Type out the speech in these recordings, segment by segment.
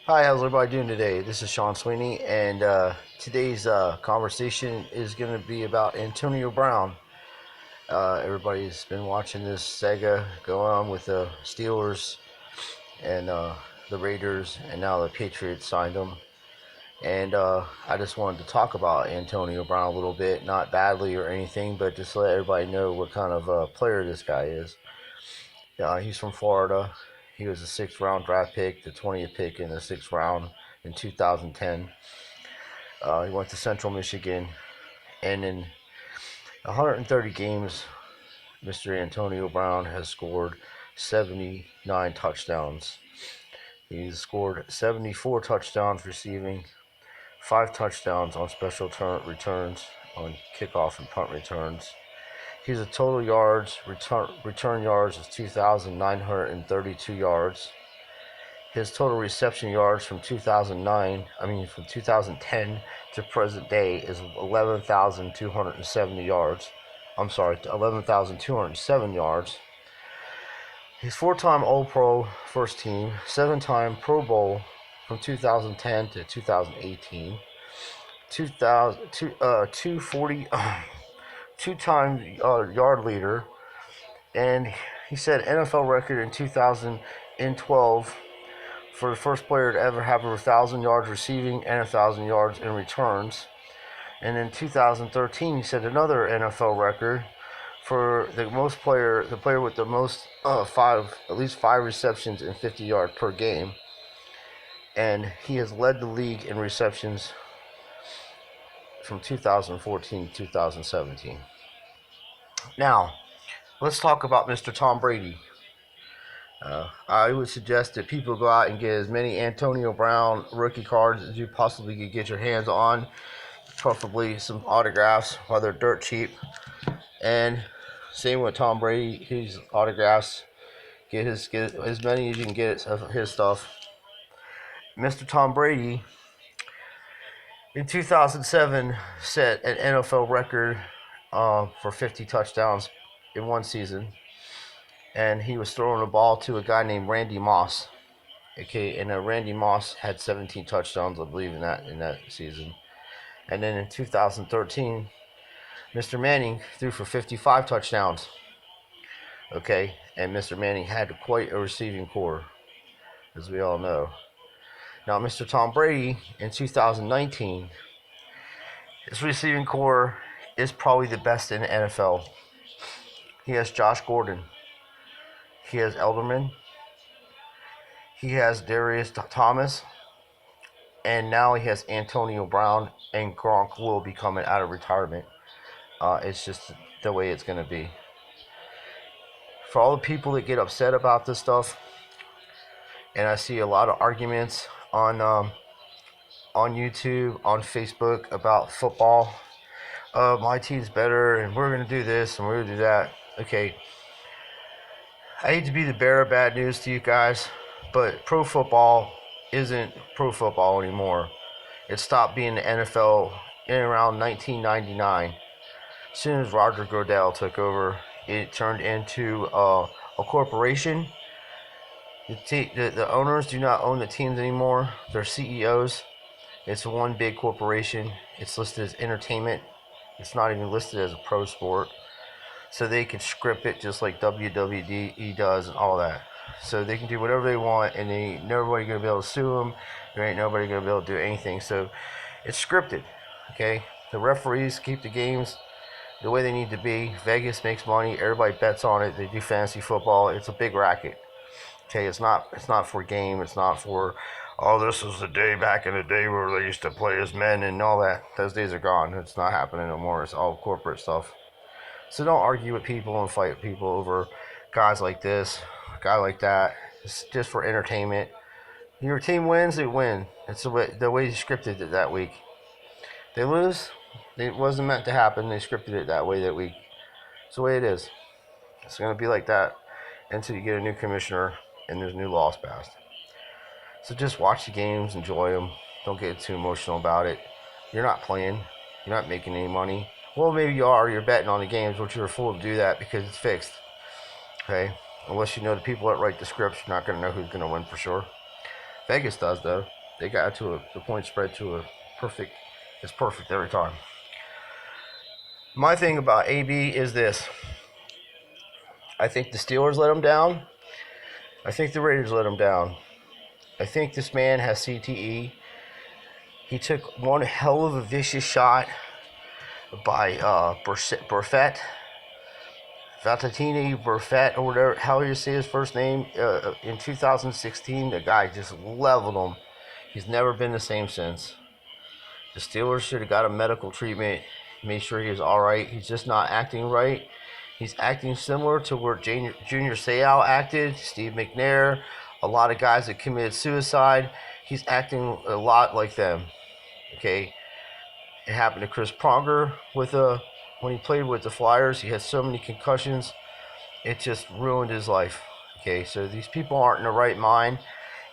Hi, how's everybody doing today? This is Sean Sweeney, and today's conversation is going to be about Antonio Brown. Everybody's been watching this saga go on with the Steelers and the Raiders, and now the Patriots signed him. And I just wanted to talk about Antonio Brown a little bit, not badly or anything, but just let everybody know what kind of player this guy is. He's from Florida. He was a sixth round draft pick, the 20th pick in the sixth round in 2010. He went to Central Michigan, and in 130 games, Mr. Antonio Brown has scored 79 touchdowns. He's scored 74 touchdowns receiving, 5 touchdowns on special returns, on kickoff and punt returns. He's a total yards, return yards of 2,932 yards. His total reception yards from 2010 to present day is 11,270 yards. 11,207 yards. He's four-time All-Pro first team, seven-time Pro Bowl from 2010 to 2018, 240, two-time yard leader, and he set NFL record in 2012 for the first player to ever have 1,000 yards receiving and 1,000 yards in returns. And in 2013, he set another NFL record for the player with the most at least five receptions and 50 yards per game. And he has led the league in receptions from 2014 to 2017. Now, let's talk about Mr. Tom Brady. I would suggest that people go out and get as many Antonio Brown rookie cards as you possibly could get your hands on, preferably some autographs while they're dirt cheap. And same with Tom Brady, his autographs. Get as many as you can get of his stuff. Mr. Tom Brady in 2007 set an NFL record for 50 touchdowns in one season, and he was throwing the ball to a guy named Randy Moss. Okay, and Randy Moss had 17 touchdowns, I believe, in that season. And then in 2013, Mr. Manning threw for 55 touchdowns. Okay, and Mr. Manning had quite a receiving core, as we all know. Now, Mr. Tom Brady in 2019, his receiving core is probably the best in the NFL. He has Josh Gordon. He has Elderman. He has Darius Thomas. And now he has Antonio Brown, and Gronk will be coming out of retirement. It's just the way it's going to be. For all the people that get upset about this stuff, and I see a lot of arguments on YouTube, on Facebook about football. My team's better, and we're going to do this, and we're going to do that. Okay, I hate to be the bearer of bad news to you guys, but pro football isn't pro football anymore. It stopped being the NFL in around 1999. As soon as Roger Goodell took over, it turned into a corporation. The owners do not own the teams anymore. They're CEOs. It's one big corporation. It's listed as entertainment. It's not even listed as a pro sport. So they can script it just like WWE does and all that. So they can do whatever they want, and ain't nobody gonna be able to sue them. There ain't nobody gonna be able to do anything. So it's scripted. Okay, the referees keep the games the way they need to be. Vegas makes money. Everybody bets on it. They do fantasy football. It's a big racket. Okay, it's not for game. It's not for, oh, this was the day back in the day where they used to play as men and all that. Those days are gone. It's not happening no more. It's all corporate stuff. So don't argue with people and fight people over guys like this, a guy like that. It's just for entertainment. Your team wins, they win. It's the way you scripted it that week. They lose, it wasn't meant to happen. They scripted it that way that week. It's the way it is. It's going to be like that until you get a new commissioner and there's new laws passed. So just watch the games, enjoy them. Don't get too emotional about it. You're not playing. You're not making any money. Well, maybe you are. You're betting on the games, but you're a fool to do that because it's fixed. Okay? Unless you know the people that write the scripts, you're not going to know who's going to win for sure. Vegas does, though. They got to the point spread to a perfect. It's perfect every time. My thing about AB is this. I think the Steelers let him down. I think the Raiders let him down. I think this man has CTE. He took one hell of a vicious shot by Burfett. Vatatini Burfett, or whatever, how you say his first name, in 2016. The guy just leveled him. He's never been the same since. The Steelers should have got a medical treatment, made sure he was all right. He's just not acting right. He's acting similar to where Junior Seau acted, Steve McNair, a lot of guys that committed suicide. He's acting a lot like them. Okay, it happened to Chris Pronger when he played with the Flyers. He had so many concussions, it just ruined his life. Okay, so these people aren't in the right mind,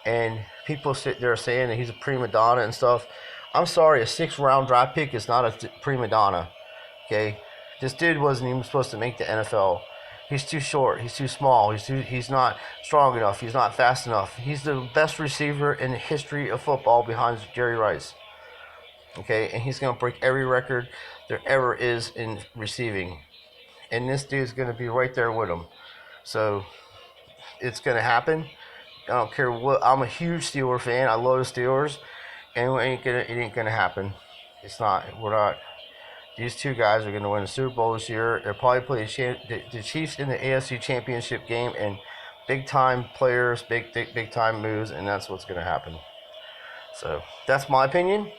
and people sit there saying that he's a prima donna and stuff. I'm sorry, a 6th-round draft pick is not a prima donna. Okay, this dude wasn't even supposed to make the NFL. He's too short. He's too small. He's not strong enough. He's not fast enough. He's the best receiver in the history of football behind Jerry Rice. Okay, and he's gonna break every record there ever is in receiving, and this dude's gonna be right there with him. So it's gonna happen. I don't care what. I'm a huge Steeler fan. I love the Steelers, and it ain't gonna happen. It's not. We're not. These two guys are going to win the Super Bowl this year. They'll probably play the Chiefs in the AFC Championship game, and big time players, big time moves, and that's what's going to happen. So that's my opinion.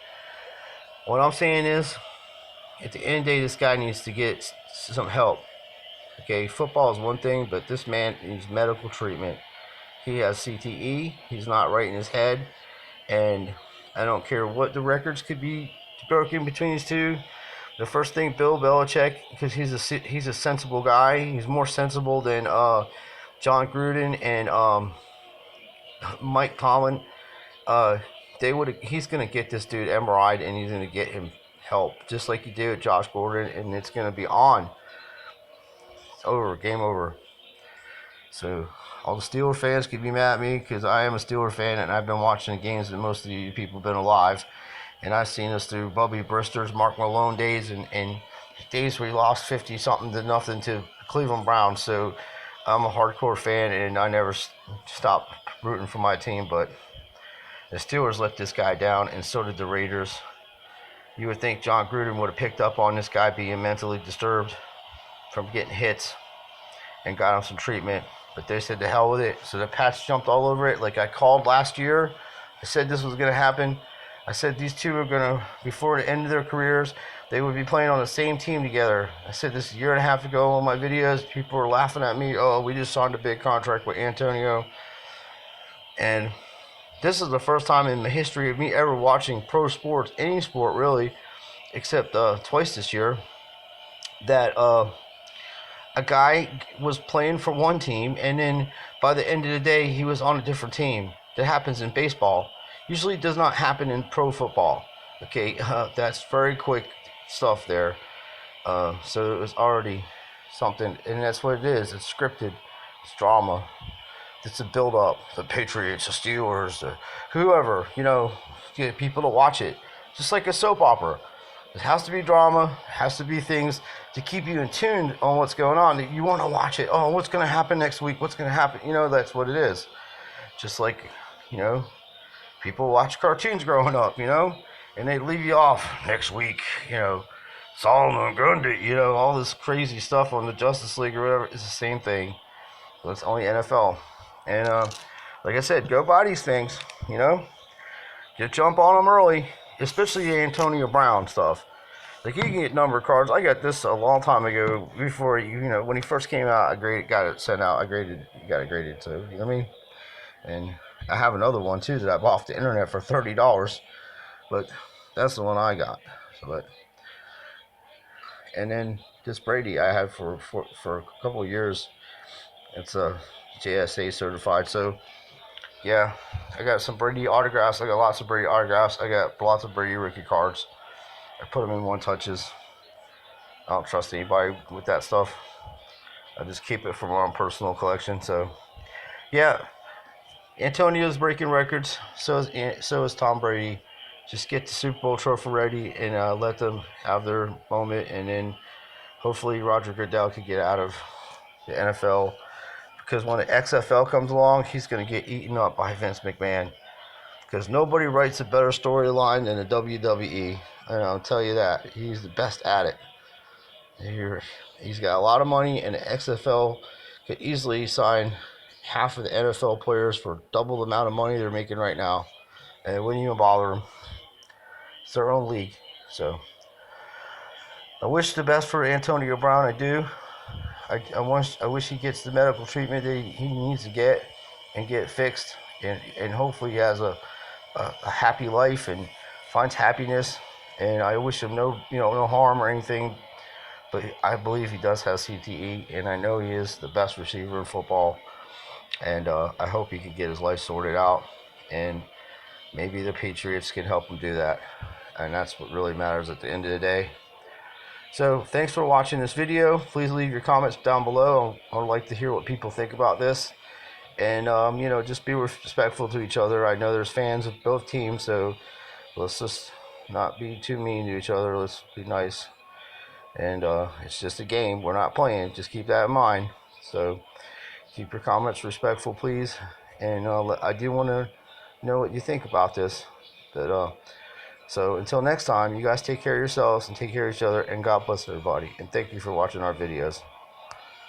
What I'm saying is, at the end of the day, this guy needs to get some help. Okay, football is one thing, but this man needs medical treatment. He has CTE. He's not right in his head, and I don't care what the records could be broken between these two. The first thing, Bill Belichick, because he's a sensible guy. He's more sensible than John Gruden and Mike Tomlin. He's gonna get this dude MRI'd, and he's gonna get him help, just like he did with Josh Gordon, and it's gonna be on. It's over, game over. So all the Steeler fans could be mad at me because I am a Steeler fan, and I've been watching the games that most of you people have been alive. And I've seen us through Bubby Brister's, Mark Malone days, and days where we lost 50-something to nothing to Cleveland Browns. So I'm a hardcore fan, and I never stop rooting for my team. But the Steelers let this guy down, and so did the Raiders. You would think John Gruden would have picked up on this guy being mentally disturbed from getting hits and got him some treatment. But they said, to hell with it. So the Pats jumped all over it. Like I called last year. I said this was going to happen. I said these two are going to, before the end of their careers, they would be playing on the same team together. I said this a year and a half ago on my videos. People were laughing at me. Oh, we just signed a big contract with Antonio. And this is the first time in the history of me ever watching pro sports, any sport really, except twice this year, that a guy was playing for one team, and then by the end of the day, he was on a different team. That happens in baseball. Usually it does not happen in pro football. Okay, that's very quick stuff there. So it was already something, and that's what it is. It's scripted. It's drama. It's a build-up. The Patriots, the Steelers, whoever, get people to watch it. Just like a soap opera. It has to be drama. It has to be things to keep you in tune on what's going on. You want to watch it. Oh, what's going to happen next week? What's going to happen? That's what it is. Just like, people watch cartoons growing up, and they leave you off next week, Solomon Grundy, all this crazy stuff on the Justice League or whatever. It's the same thing. But it's only NFL. And like I said, go buy these things, Just jump on them early, especially the Antonio Brown stuff. Like, you can get number cards. I got this a long time ago before, when he first came out, got it sent out. Got it graded, so, you know what I mean? And I have another one too that I bought off the internet for $30, but that's the one I got. And then this Brady I had for a couple of years. It's a JSA certified. So yeah, I got some Brady autographs. I got lots of Brady autographs. I got lots of Brady rookie cards. I put them in one touches. I don't trust anybody with that stuff. I just keep it for my own personal collection. So yeah. Antonio's breaking records. So is Tom Brady. Just get the Super Bowl trophy ready and let them have their moment, and then hopefully Roger Goodell could get out of the NFL, because when the XFL comes along, he's going to get eaten up by Vince McMahon, because nobody writes a better storyline than the WWE. And I'll tell you that. He's the best at it. He's got a lot of money, and the XFL could easily sign half of the NFL players for double the amount of money they're making right now, and it wouldn't even bother them. It's their own league. So I wish the best for Antonio Brown. I do. I wish he gets the medical treatment that he needs to get and get fixed, and hopefully he has a happy life and finds happiness. And I wish him no harm or anything. But I believe he does have CTE, and I know he is the best receiver in football. And I hope he can get his life sorted out, and maybe the Patriots can help him do that. And that's what really matters at the end of the day. So thanks for watching this video. Please leave your comments down below. I'd like to hear what people think about this. And, just be respectful to each other. I know there's fans of both teams, so let's just not be too mean to each other. Let's be nice. And it's just a game. We're not playing. Just keep that in mind. So keep your comments respectful, please. And I do want to know what you think about this. So until next time, you guys take care of yourselves and take care of each other. And God bless everybody. And thank you for watching our videos.